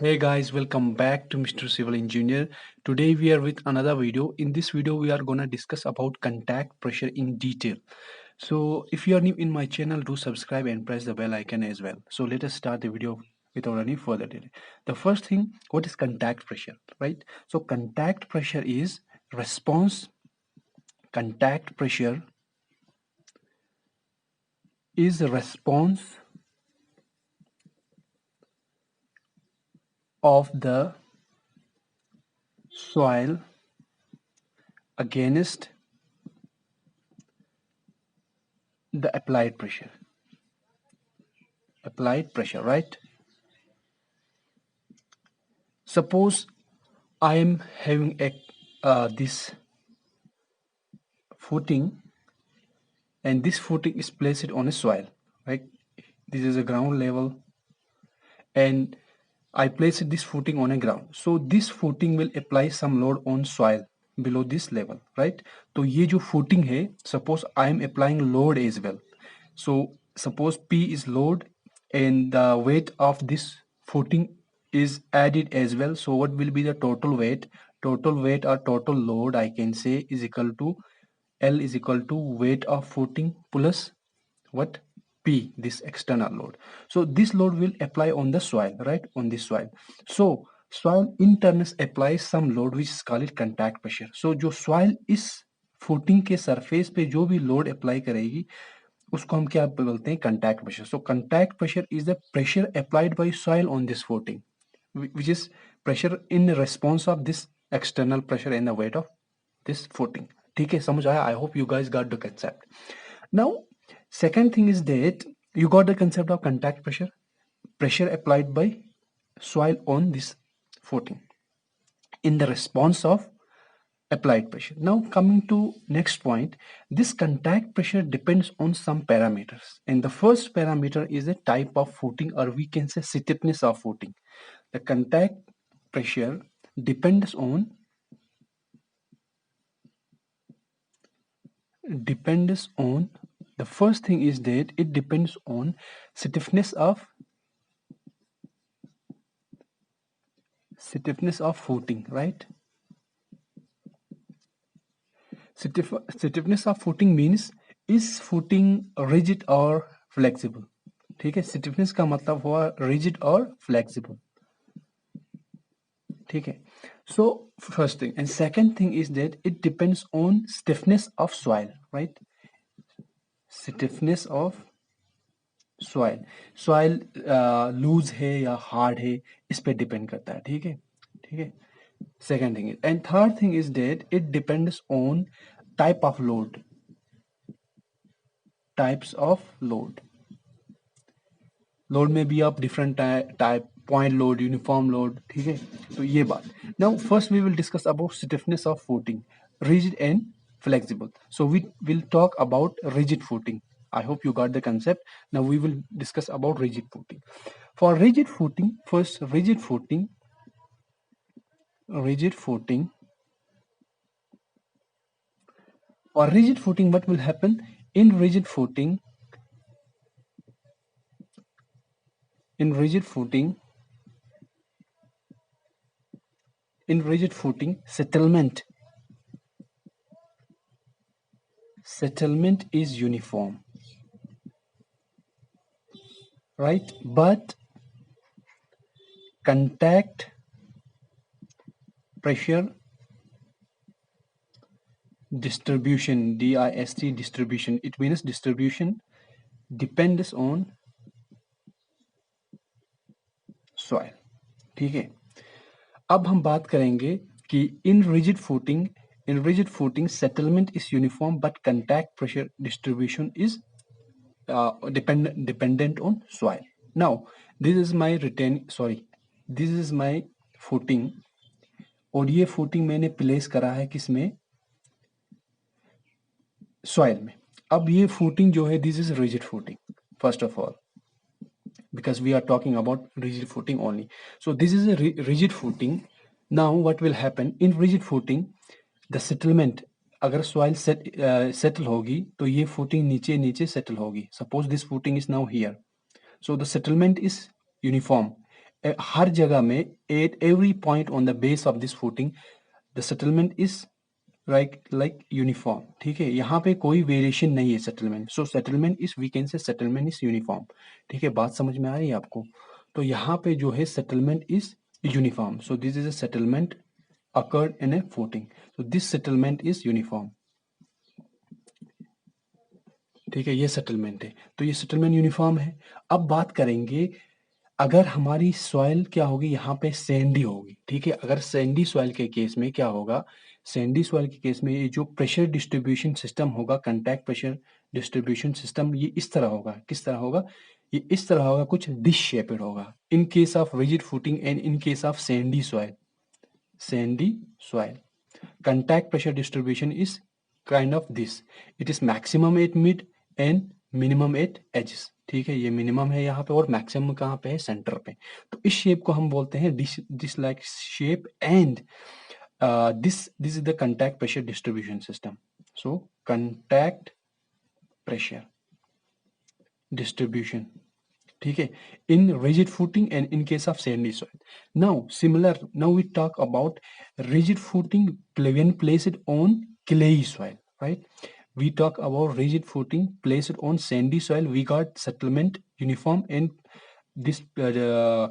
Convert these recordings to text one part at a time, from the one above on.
Hey guys, welcome back to Mr. Civil Engineer. Today we are with another video. In this video we are gonna discuss about contact pressure in detail. So if you are new in my channel, do subscribe and press the bell icon as well. So let us start the video without any further delay. The first thing, what is contact pressure, right? So contact pressure is response. Contact pressure is the response of the soil against the applied pressure. Applied pressure, right? Suppose I am having a this footing, and this footing is placed on a soil, right? This is a ground level, and I place this footing on a ground. So this footing will apply some load on soil below this level, right? तो ये जो footing है, suppose I am applying load as well. So suppose P is load and the weight of this footing is added as well. So what will be the total weight? Total weight or total load I can say is equal to L is equal to weight of footing plus what? P, this external load. So this load will apply on the soil, right? On this soil. So soil in turn applies some load which is called contact pressure. So जो soil इस footing के surface पे जो भी load apply करेगी उसको हम क्या बोलते हैं? Contact pressure. So contact pressure is the pressure applied by soil on this footing, which is pressure in response of this external pressure and the weight of this footing. ठीक है, समझ आया? I hope you guys got the concept. Now, second thing is that you got the concept of contact pressure, pressure applied by soil on this footing in the response of applied pressure. Now coming to next point, this contact pressure depends on some parameters, and the first parameter is the type of footing, or we can say stiffness of footing. The contact pressure depends on the first thing is that it depends on stiffness of footing, right? Stiffness of footing means is footing rigid or flexible. ठीक है, stiffness का मतलब हुआ rigid और flexible. ठीक है. So first thing, and second thing is that it depends on stiffness of soil, right? Stiffness of soil loose है या हार्ड है इस पे डिपेंड करता है. ठीक है, ठीक है. Second thing is, and third thing is that it depends on type of load. Types of load. Load में भी आप different type, point load, uniform load. ठीक है, तो ये बात. Now first we will discuss about stiffness of footing, rigid and flexible. So we will talk about rigid footing. I hope you got the concept. Now we will discuss about rigid footing. For rigid footing, first rigid footing. For rigid footing, what will happen? In rigid footing, settlement is uniform, right? But contact pressure distribution, DIST distribution, it means distribution depends on soil. ठीक है, अब हम बात करेंगे कि in rigid footing settlement is uniform but contact pressure distribution is dependent on soil. Now this is my footing, और ये footing मैंने place करा है किसमें? Soil में. अब ये footing जो है, this is rigid footing first of all, because we are talking about rigid footing only. So this is a rigid footing. Now what will happen in rigid footing? The settlement, अगर soil settle होगी तो ये footing नीचे settle होगी. Suppose this footing is now here, so the settlement is uniform हर जगह में at every point on the base of this footing the settlement is like uniform. ठीक है, यहाँ पे कोई वेरिएशन नहीं है settlement. So settlement is we can say settlement is uniform. ठीक है, बात समझ में आ रही है आपको? तो यहाँ पे जो है settlement is uniform. So this is a settlement occurred in a footing. So this settlement is uniform. ठीक है, ये सेटलमेंट है, तो ये सेटलमेंट यूनिफॉर्म है। अब बात करेंगे अगर हमारी सॉइल क्या होगी, यहाँ पे सैंडी होगी। ठीक है, अगर सैंडी सॉइल के केस में क्या होगा, सैंडी सॉइल के केस में ये जो प्रेशर डिस्ट्रीब्यूशन सिस्टम होगा, कंटैक्ट प्रेशर डिस्ट्रीब्यूशन सिस्टम, ये इस तरह होगा। किस तरह होगा? ये इस तरह होगा, कुछ डिश शेपेड होगा in case of rigid footing and in case of Sandy soil. sandy soil. Contact pressure distribution is kind of this. It is maximum at mid and minimum at edges. ठीक है, ये minimum है यहाँ पे और maximum कहाँ पे है? सेंटर पे। तो इस शेप को हम बोलते हैं this like shape and this is the contact pressure distribution system. So contact pressure distribution, ठीक है, in rigid footing and in case of sandy soil. Now we talk about rigid footing when placed on clayey soil, right? We talk about rigid footing placed on sandy soil. We got settlement uniform and this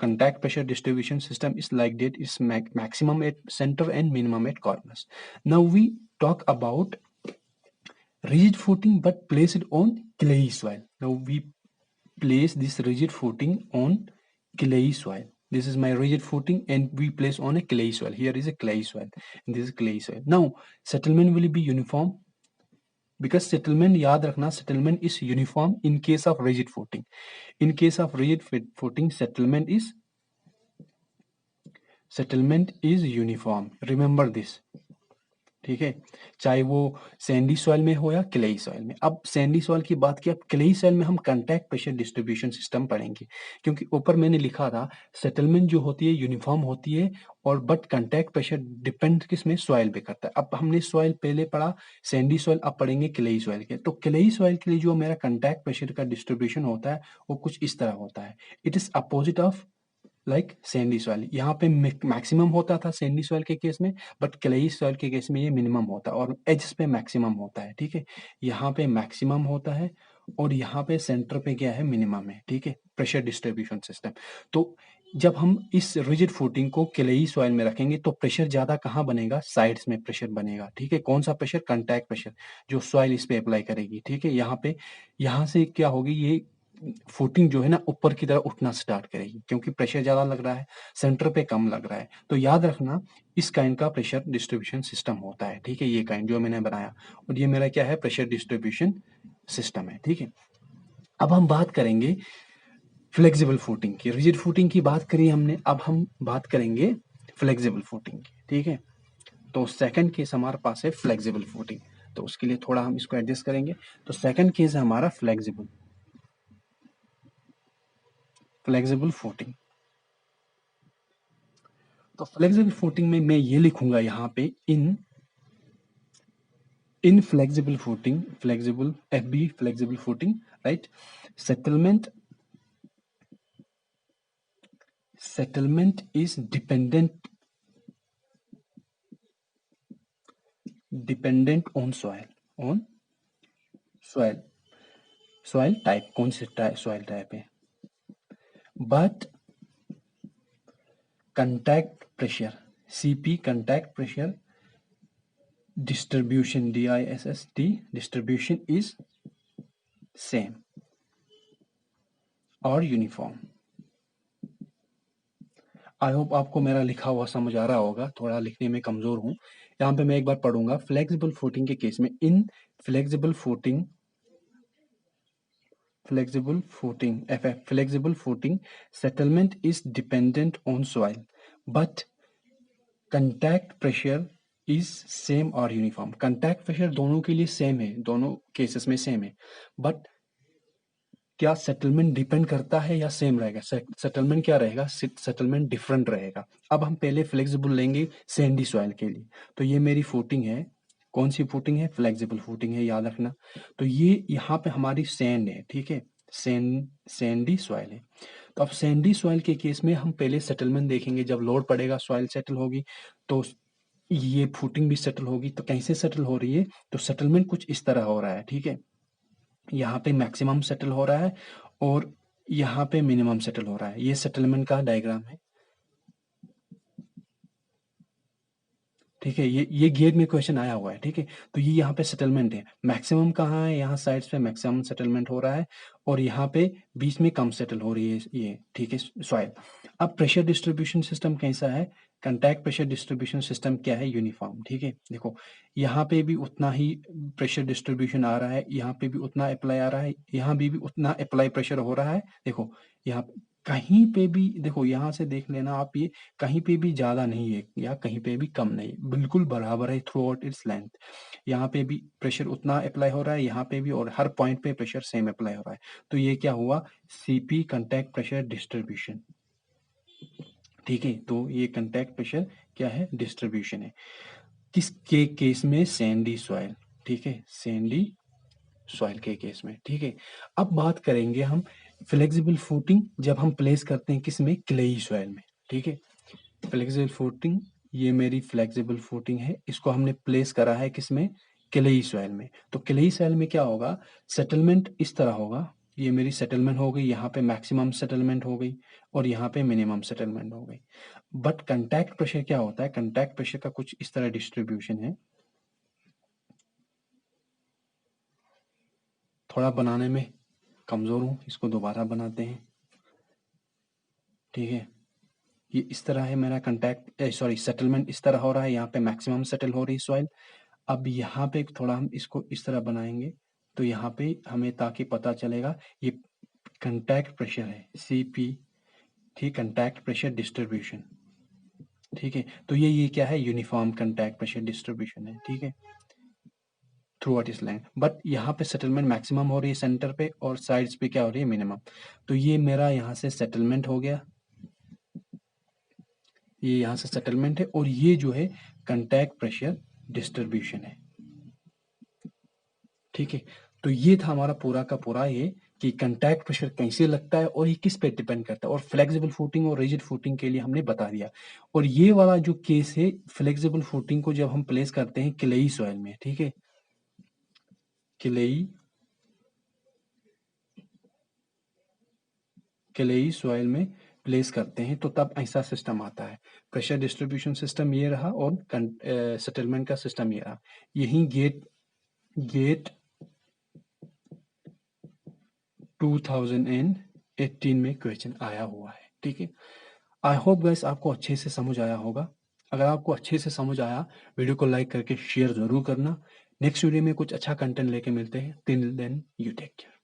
contact pressure distribution system is like that. It's maximum at center and minimum at corners. Now we talk about rigid footing but placed on clayey soil. Now we place this rigid footing on clay soil. This is my rigid footing and we place on a clay soil. Here is a clay soil and this is clay soil. Now settlement will be uniform because settlement, याद रखना, settlement is uniform in case of rigid footing. In case of rigid footing, settlement is uniform. Remember this. ठीक है, चाहे वो Sandy soil में हो या clayey soil में। अब सैंडी सॉइल की बात की, अब क्लेई सॉइल में हम कंटैक्ट प्रेशर डिस्ट्रीब्यूशन सिस्टम पढ़ेंगे, क्योंकि ऊपर मैंने लिखा था सेटलमेंट जो होती है यूनिफॉर्म होती है और बट कंटैक्ट प्रेशर डिपेंड किसमें? सॉइल पे करता है। अब हमने सॉइल पहले पढ़ा सैंडी सॉइल, अब पढ़ेंगे क्लेई सॉइल के। तो क्लेई सॉइल के लिए जो मेरा कंटैक्ट प्रेशर का डिस्ट्रीब्यूशन होता है वो कुछ इस तरह होता है। It is opposite of like Sandy soil. यहाँ पे मैक्सिमम होता था सैंडी सॉइल के केस में, बट क्लेई सॉइल के केस में ये मिनिमम होता है और एजेस पे मैक्सिमम होता है। ठीक है, यहाँ पे मैक्सिमम होता है और यहाँ पे सेंटर पे क्या है? मिनिमम है। ठीक है, प्रेशर डिस्ट्रीब्यूशन सिस्टम। तो जब हम इस रिजिड फुटिंग को क्लेई सॉइल में रखेंगे तो प्रेशर ज्यादा कहाँ बनेगा? साइड्स में प्रेशर बनेगा। ठीक है, कौन सा प्रेशर? कंटैक्ट प्रेशर, जो सॉइल इस पे अप्लाई करेगी। ठीक है, यहाँ पे यहाँ से क्या होगी, ये फुटिंग जो है ना ऊपर की तरफ उठना स्टार्ट करेगी क्योंकि प्रेशर ज्यादा लग रहा है, सेंटर पे कम लग रहा है। तो याद रखना इस काइंड का प्रेशर डिस्ट्रीब्यूशन सिस्टम होता है। ठीक है, ये काइंड जो मैंने बनाया और ये मेरा क्या है? प्रेशर डिस्ट्रीब्यूशन सिस्टम है। ठीक है, अब हम बात करेंगे फ्लेक्सिबल फुटिंग की। रिजिड फुटिंग की बात करी हमने, अब हम बात करेंगे फ्लेक्सिबल फुटिंग की। ठीक है, तो सेकंड केस हमारे पास है फ्लेक्सिबल फुटिंग, तो उसके लिए थोड़ा हम इसको एडजस्ट करेंगे। तो सेकंड केस है हमारा फ्लेक्सिबल फुटिंग। तो फ्लेक्सिबल फुटिंग में मैं ये लिखूंगा यहाँ पे in flexible footing, flexible FB flexible footing, right? Settlement is dependent on soil type. कौन से सॉइल टाइप है? But contact pressure CP, contact pressure distribution DISST distribution is same और यूनिफॉर्म। आई होप आपको मेरा लिखा हुआ समझ आ रहा होगा, थोड़ा लिखने में कमजोर हूं। यहाँ पे मैं एक बार पढ़ूंगा। फ्लेक्सिबल फुटिंग के केस में, in flexible footing settlement is dependent on soil but contact pressure is same और यूनिफॉर्म। कंटैक्ट प्रेशर दोनों के लिए सेम है, दोनों केसेस में सेम है, बट क्या सेटलमेंट डिपेंड करता है या सेम रहेगा? सेटलमेंट क्या रहेगा? सेटलमेंट डिफरेंट रहेगा। अब हम पहले फ्लेक्सिबल लेंगे सैंडी सॉइल के लिए। तो ये मेरी फुटिंग है, कौन सी फुटिंग है? फ्लेक्सिबल फुटिंग है, याद रखना। तो ये यहाँ पे हमारी सैंड है। ठीक है, सैंडी सॉइल है। तो अब सैंडी सॉइल के केस में हम पहले सेटलमेंट देखेंगे। जब लोड पड़ेगा सॉइल सेटल होगी, तो ये फुटिंग भी सेटल होगी। तो कैसे सेटल हो रही है, तो सेटलमेंट कुछ इस तरह हो रहा है, ठीक है। यहाँ पे मैक्सिमम सेटल हो रहा है और यहाँ पे मिनिमम सेटल हो रहा है। ये सेटलमेंट का डायग्राम है, ठीक है। ये गेट में क्वेश्चन आया हुआ है, ठीक है। तो ये यहाँ पे सेटलमेंट है। मैक्सिमम कहाँ है, यहाँ साइड्स पे मैक्सिमम सेटलमेंट हो रहा है और यहाँ पे बीच में कम सेटल हो रही है ये, ठीक है, सॉइल। अब प्रेशर डिस्ट्रीब्यूशन सिस्टम कैसा है, कंटैक्ट प्रेशर डिस्ट्रीब्यूशन सिस्टम क्या है, यूनिफॉर्म, ठीक है। देखो यहाँ पे भी उतना ही प्रेशर डिस्ट्रीब्यूशन आ रहा है, यहाँ पे भी उतना अप्लाई आ रहा है, यहाँ भी उतना अप्लाई प्रेशर हो रहा है। देखो यहाँ कहीं पे भी, देखो यहाँ से देख लेना आप, ये कहीं पे भी ज्यादा नहीं है या कहीं पे भी कम नहीं, बिल्कुल बराबर है थ्रू आउट इट्स लेंथ। यहाँ पे भी प्रेशर उतना अप्लाई हो रहा है, यहाँ पे भी, और हर पॉइंट पे प्रेशर सेम अप्लाई हो रहा है। तो ये क्या हुआ, सीपी कंटैक्ट प्रेशर डिस्ट्रीब्यूशन, ठीक है। तो ये कंटैक्ट प्रेशर क्या है, डिस्ट्रीब्यूशन है। किसके केस में, सैंडी सॉइल, ठीक है, सैंडी सॉइल के केस में, ठीक है। अब बात करेंगे हम फ्लेक्सिबल फुटिंग जब हम प्लेस करते हैं किसमें, क्लेई सॉइल में, ठीक है। फ्लेक्सिबल फुटिंग, ये मेरी फ्लेक्सिबल फुटिंग है, इसको हमने प्लेस करा है किसमें, क्लेई सॉइल में। तो क्लेई सॉइल में क्या होगा, सेटलमेंट इस तरह होगा, ये मेरी सेटलमेंट हो गई, यहाँ पे मैक्सिमम सेटलमेंट हो गई और यहाँ पे मिनिमम सेटलमेंट हो गई। बट कंटैक्ट प्रेशर क्या होता है, कंटैक्ट प्रेशर का कुछ इस तरह डिस्ट्रीब्यूशन है। थोड़ा बनाने में कमजोर हूं, इसको दोबारा बनाते हैं, ठीक है। ये इस तरह है मेरा कंटैक्ट, सॉरी सेटलमेंट इस तरह हो रहा है, यहाँ पे मैक्सिमम सेटल हो रही सॉइल। अब यहाँ पे थोड़ा हम इसको इस तरह बनाएंगे, तो यहाँ पे हमें ताकि पता चलेगा ये कंटैक्ट प्रेशर है, सीपी, ठीक, कंटैक्ट प्रेशर डिस्ट्रीब्यूशन, ठीक है। तो ये क्या है, यूनिफॉर्म कंटैक्ट प्रेशर डिस्ट्रीब्यूशन है, ठीक है, थ्रू आउट इस लाइन। बट यहाँ पे सेटलमेंट मैक्सिमम हो रही है सेंटर पे और साइड्स पे क्या हो रही है, मिनिमम। तो ये मेरा यहाँ से सेटलमेंट हो गया, ये यहाँ से सेटलमेंट है, और ये जो है कंटैक्ट प्रेशर डिस्ट्रीब्यूशन है, ठीक है। तो ये था हमारा पूरा का पूरा ये कि कंटैक्ट प्रेशर कैसे लगता है और ये किस पे डिपेंड करता है, और फ्लेक्सिबल फुटिंग और रिजिड फुटिंग के लिए हमने बता दिया। और ये वाला जो केस है, फ्लेक्सिबल फुटिंग को जब हम प्लेस करते हैं क्लेई सॉइल में, ठीक है, क्लेई क्लेई सॉइल में प्लेस करते हैं, तो तब ऐसा सिस्टम आता है। प्रेशर डिस्ट्रीब्यूशन सिस्टम ये रहा और सेटलमेंट का सिस्टम ये रहा। यही गेट 2018 में क्वेश्चन आया हुआ है, ठीक है। आई होप गाइस आपको अच्छे से समझ आया होगा। अगर आपको अच्छे से समझ आया, वीडियो को लाइक करके शेयर जरूर करना। नेक्स्ट वीडियो में कुछ अच्छा कंटेंट लेके मिलते हैं। Till then you take care.